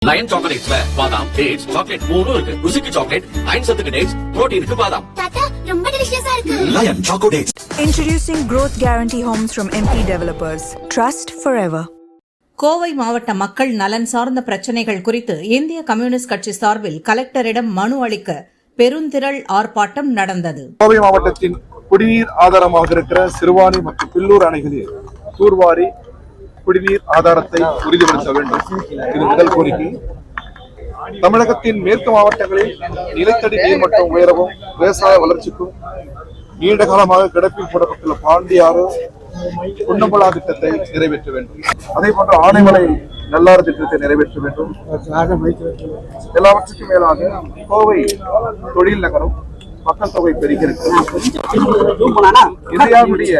Line சாக்லேட்ஸ்ல பாதாம், dates, chocolate மூணும் இருக்கு. ருசிக்கு சாக்லேட், அயன் சத்துக்கு டேட்ஸ், புரோட்டீனுக்கு பாதாம். தாத்தா ரொம்ப டெலிஷியஸா இருக்கு. Lion choco dates. Introducing Growth Guarantee Homes from MP Developers. Trust forever. Kovai மாவட்ட மக்கள் நலன் சார்ந்த பிரச்சினைகள் குறித்து இந்திய கம்யூனிஸ்ட் கட்சி சார்பில் கலெக்டரிடம் மனு அளிக்க பெருந்திரள் ஆர்ப்பாட்டம் நடந்தது. கோவை மாவட்டத்தின் குடிநீர் ஆதாரமாக இருக்கிற சிறுவாணி மற்றும் பில்லூர் அணைகளில் தூர்வாரி குடிநீர் ஆதாரத்தை உறுதிப்படுத்த வேண்டும். இது முதல் கோரிக்கை. தமிழகத்தின் மேற்கு மாவட்டங்களில் நிலத்தடி நீர்மட்டம் உயரவும் விவசாய வளர்ச்சிக்கும் நீண்ட காலமாக கிடப்பில் போடப்பட்டுள்ள பாண்டியாறு குன்னம்பலா திட்டத்தை நிறைவேற்ற வேண்டும். அதே போன்று ஆனைமலை நல்லாறு திட்டத்தை நிறைவேற்ற வேண்டும். எல்லாவற்றுக்கும் மேலாக கோவை தொழில் நகரம் மக்கள் தொகை பெருகியிருக்கிறது. இந்தியாவுடைய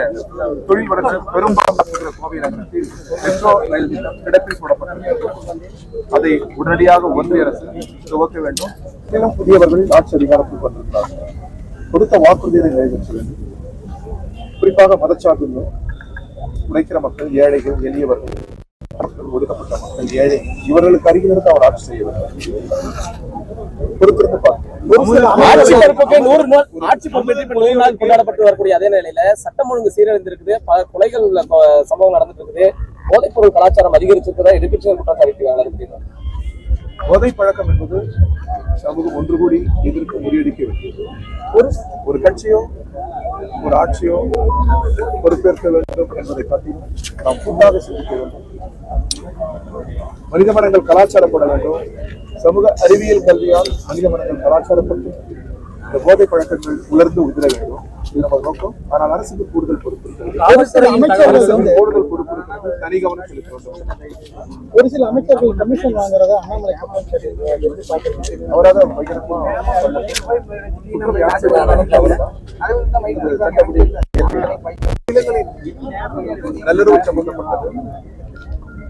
தொழில் வளர்ச்சி பெரும்பாலும் கோவை நகரத்தில் மெட்ரோ ரயில் திட்டம் கிடப்பில் போடப்பட்டிருக்கிறது. அதை உடனடியாக ஒன்றிய அரசு துவக்க வேண்டும். மேலும் புதியவர்கள் ஆட்சி அதிகாரத்தில் வந்திருக்கிறார்கள். கொடுத்த வாக்குறுதியை நிறைவேற்ற வேண்டும். குறிப்பாக மதச்சார்பின்மை உழைக்கிற மக்கள், ஏழைகள், எளியவர்கள், ஒடுக்கப்பட்ட மக்கள், ஏழை, இவர்களுக்கு அருகிலிருந்து அவர் ஆட்சி செய்ய வேண்டும். ஆட்சி பொறுப்புக்கு 100 நாள் கொண்டாடப்பட்டு வரக்கூடிய அதே நிலையில சட்டம் ஒழுங்கு சீரழிந்திருக்குது. பல கொலைகள் சம்பவம் நடந்துட்டு இருக்குது. போதைப் பொருள் கலாச்சாரம் அதிகரிச்சிருக்கிறதா எதிர்க்கட்சிகள் குற்றம் சாட்டியிருக்காங்க. போதை பழக்கம் என்பது சமூகம் ஒன்று கூடி எதிர்த்து முறியடிக்க வேண்டியது. ஒரு கட்சியோ ஒரு ஆட்சியோ பொறுப்பேற்க வேண்டும் என்பதை பற்றி நாம் கூட்டாக சிந்திக்க வேண்டும். மனித மரங்கள் கலாச்சாரப்பட வேண்டும். சமூக அறிவியல் கல்வியால் மனித மரங்கள் கலாச்சாரப்பட்டு இந்த போதை பழக்கங்கள் உலர்ந்து உதிர வேண்டும். இது நம்ம நோக்கம். ஆனால் அரசுக்கு கூடுதல் பொறுப்பு கூடுதல் பொறுப்பு தனி கவனம் செலுத்த வேண்டும். ஒரு சில அமைச்சர்கள் கமிஷன் வாங்குறத அண்ணாமலை அவராக நல்லுறவு சம்பந்தப்பட்டது,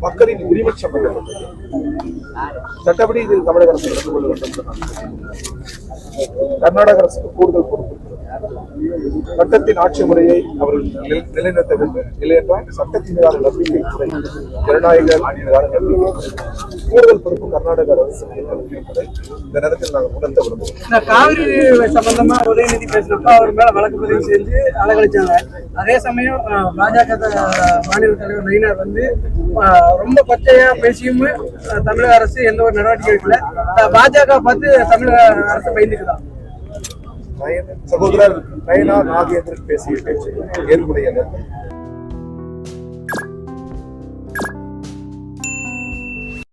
மக்களின் உரிமை சம்பந்தப்பட்டது. சட்டப்படி இதில் தமிழக அரசு நடந்து கொள்ள வேண்டும். கர்நாடக அரசுக்கு கூடுதல் பொறுப்பு. சட்டத்தின் ஆட்சி முறையை அவர்கள் நிலைநிறுத்த வேண்டும். இல்லையென்றால் சட்டத்தின் மீதான நம்பிக்கை குறையும். ஜனநாயக கூடுதல் பொறுப்பு கர்நாடக அரசு இருப்பதை இந்த நேரத்தில் நாங்கள் உணர்த்த விரும்புகிறோம். காவிரி சம்பந்தமா உதயநிதி பேசினப்ப அவர் மேல வழக்கு பதிவு செஞ்சு அலகழிச்சாங்க. அதே சமயம் பாஜக மாநில தலைவர் நயினார் வந்து ரொம்ப கொச்சையா பேசியும் தமிழக அரசு எந்த ஒரு நடவடிக்கை எடுக்கல. பாஜக பார்த்து தமிழக அரசு பயந்துக்குதான். சகோதரர் நயனா நாகேந்திரன் பேசிய பேச்சு ஏற்புடையது.